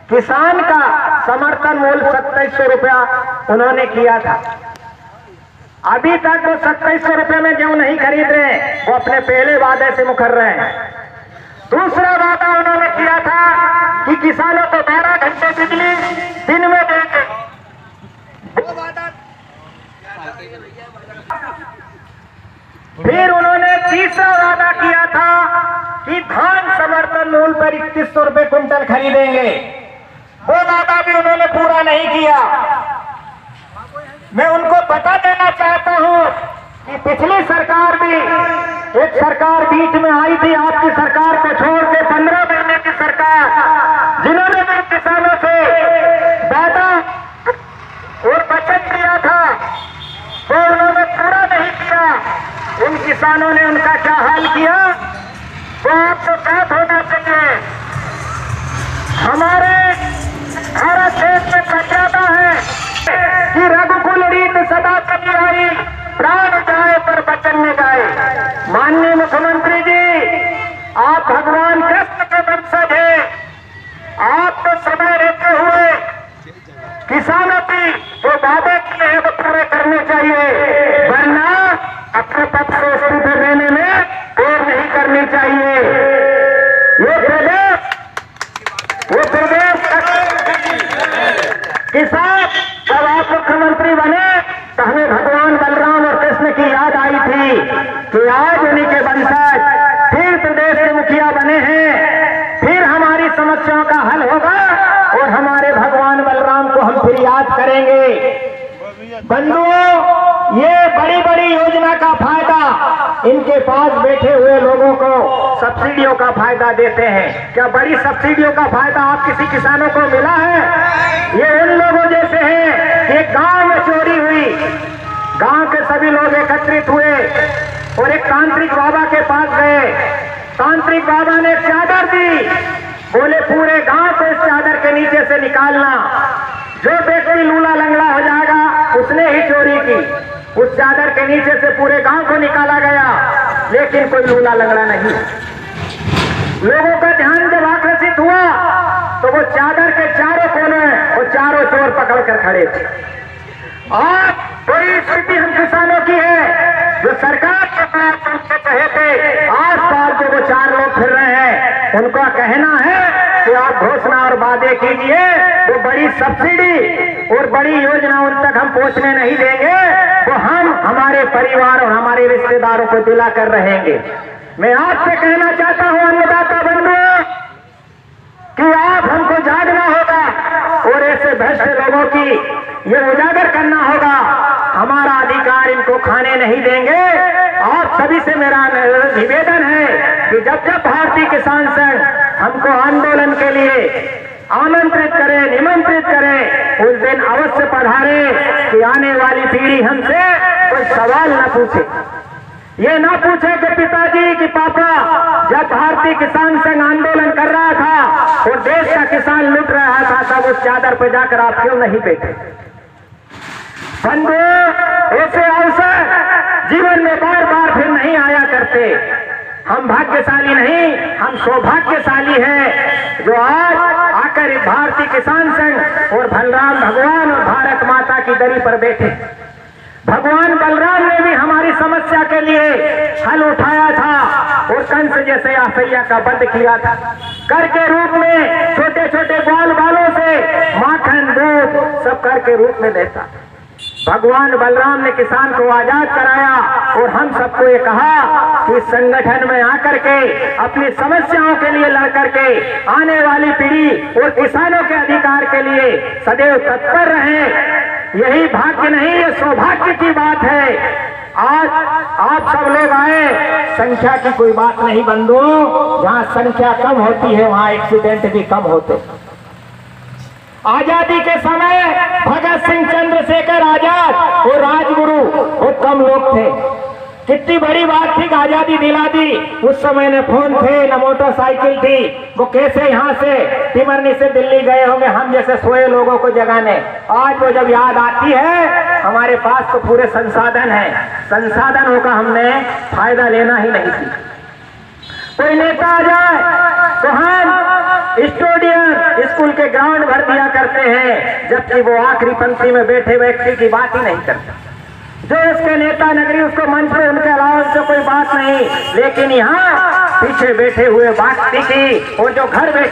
किसान का समर्थन मूल्य 2700 रुपया उन्होंने किया था। अभी तक वो 2700 रुपये में गेहूं नहीं खरीद रहे, वो अपने पहले वादे से मुकर रहे हैं। दूसरा वादा उन्होंने किया था कि किसानों को 12 घंटे बिजली दिन में देंगे, वो वादा। फिर उन्होंने तीसरा वादा किया था कि धान समर्थन मूल्य पर 3100 रुपये क्विंटल खरीदेंगे, वो वादा भी उन्होंने पूरा नहीं किया। मैं उनको बता देना चाहता हूं कि पिछली सरकार भी, एक सरकार बीच में आई थी आपकी सरकार को छोड़ के 15 महीने की सरकार, जिन्होंने भी किसानों से वादा और वचन दिया था वो उन्होंने पूरा नहीं किया। उन किसानों ने उनका क्या हाल किया वो आपको साथ होना चाहिए। हमारे भारत देश में मर्यादा है कि रघुकुल रीत सदा चली आई, प्राण जाए पर वचन में गाए। माननीय मुख्यमंत्री जी, आप भगवान कृष्ण के वंशज हैं, आपको समय रहते हुए किसानों की जो वादे किए हैं वो पूरे करने चाहिए, वरना अपने पद से इस्तीफे देने में देर नहीं करनी चाहिए। ये प्रदेश किसान, जब आप मुख्यमंत्री बने तो हमें भगवान बलराम और कृष्ण की याद आई थी कि आज उन्हीं के वंशज फिर प्रदेश के मुखिया बने हैं, फिर हमारी समस्याओं का हल होगा और हमारे भगवान बलराम को हम फिर याद करेंगे। बंधुओं, ये बड़ी बड़ी योजना का फायदा इनके पास बैठे हुए लोगों को सब्सिडियों का फायदा देते हैं। क्या बड़ी सब्सिडियों का फायदा आप किसी किसानों को मिला है? ये उन लोगों जैसे हैं कि एक गांव में चोरी हुई, गांव के सभी लोग एकत्रित हुए और एक तांत्रिक बाबा के पास गए। तांत्रिक बाबा ने एक चादर दी, बोले पूरे गांव को इस चादर के नीचे से निकालना, जो व्यक्ति लूला लंगड़ा हो जाएगा उसने ही चोरी की। उस चादर के नीचे से पूरे गांव को निकाला गया, लेकिन कोई लूला लंगड़ा नहीं। लोगों का ध्यान जब आकर्षित हुआ तो वो चादर के चारों कोने वो चारों चोर पकड़ कर खड़े थे। और बड़ी स्थिति हम किसानों की है, जो सरकार के पास कहे थे, आस पास जो वो 4 लोग फिर रहे हैं, उनका कहना है कि आप घोषणा और वादे कीजिए, वो बड़ी सब्सिडी और बड़ी योजना उन तक हम पहुंचने नहीं देंगे, वो हम हमारे परिवार और हमारे रिश्तेदारों को दिला कर रहेंगे। मैं आपसे कहना चाहता हूं अन्नदाता बंधुओं कि आप हमको जागना होगा और ऐसे भ्रष्ट लोगों की ये उजागर करना होगा। हमारा अधिकार इनको खाने नहीं देंगे। आप सभी से मेरा निवेदन है कि जब जब भारतीय किसान संघ हमको आंदोलन के लिए आमंत्रित करे, निमंत्रित करे, उस दिन अवश्य पधारे कि आने वाली पीढ़ी हमसे कोई सवाल न पूछे। ये ना पूछे कि पिताजी कि पापा जब भारतीय किसान संघ आंदोलन कर रहा था और देश का किसान लूट रहा था तब उस चादर पर जाकर आप क्यों नहीं बैठे। बंधुओं, ऐसे अवसर जीवन में बार बार फिर नहीं आया करते। हम भाग्यशाली नहीं, हम सौभाग्यशाली हैं जो आज आकर भारतीय किसान संघ और बलराम भगवान और भारत माता की दरी पर बैठे। भगवान बलराम ने भी हमारी समस्या के लिए हल उठाया था और कंस जैसे आसैया का वध किया था। कर के रूप में छोटे छोटे ग्वाल बालों से माखन दूध सब कर के रूप में देता। भगवान बलराम ने किसान को आजाद कराया और हम सबको ये कहा कि संगठन में आकर के अपनी समस्याओं के लिए लड़ करके आने वाली पीढ़ी और किसानों के अधिकार के लिए सदैव तत्पर रहें। यही भाग्य नहीं, ये सौभाग्य की बात है। आज आप सब लोग आए, संख्या की कोई बात नहीं बंधुओं, जहां संख्या कम होती है वहां एक्सीडेंट भी कम होते। आजादी के समय भगत सिंह, चंद्रशेखर आजाद और राजगुरु बहुत कम लोग थे। कितनी बड़ी बात थी कि आजादी दिला दी। उस समय न फोन थे, न मोटरसाइकिल थी। वो कैसे यहाँ से तिमरनी से दिल्ली गए होंगे हम जैसे सोए लोगों को जगाने। आज वो जब याद आती है, हमारे पास तो पूरे संसाधन है, संसाधनों का हमने फायदा लेना ही नहीं सीखा। कोई नेता आ जाए तो हम स्टेडियम स्कूल के ग्राउंड भर दिया करते हैं, जबकि वो आखिरी पंक्ति में बैठे व्यक्ति की बात ही नहीं करते। जो उसके नेता नगरी उसको मंच पे, उनके अलावा उससे कोई बात नहीं। लेकिन यहाँ पीछे बैठे हुए व्यक्ति की, और जो घर बैठे